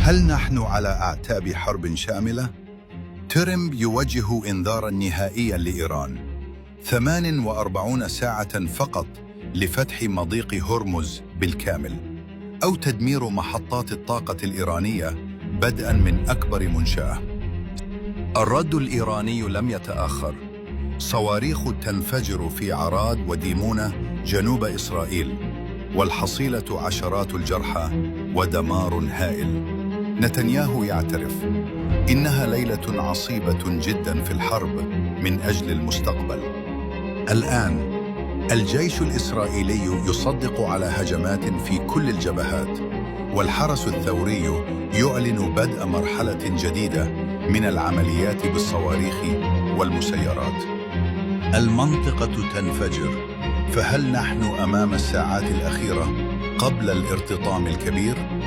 هل نحن على أعتاب حرب شاملة؟ ترامب يوجه إنذاراً نهائياً لإيران. 48 ساعة فقط لفتح مضيق هرمز بالكامل، أو تدمير محطات الطاقة الإيرانية بدءاً من أكبر منشأة. الرد الإيراني لم يتأخر. صواريخ تنفجر في عراد وديمونة جنوب إسرائيل، والحصيلة عشرات الجرحى ودمار هائل. نتنياهو يعترف إنها ليلة عصيبة جدا في الحرب من أجل المستقبل. الآن الجيش الإسرائيلي يصدق على هجمات في كل الجبهات، والحرس الثوري يعلن بدء مرحلة جديدة من العمليات بالصواريخ والمسيرات. المنطقة تنفجر، فهل نحن أمام الساعات الأخيرة قبل الارتطام الكبير؟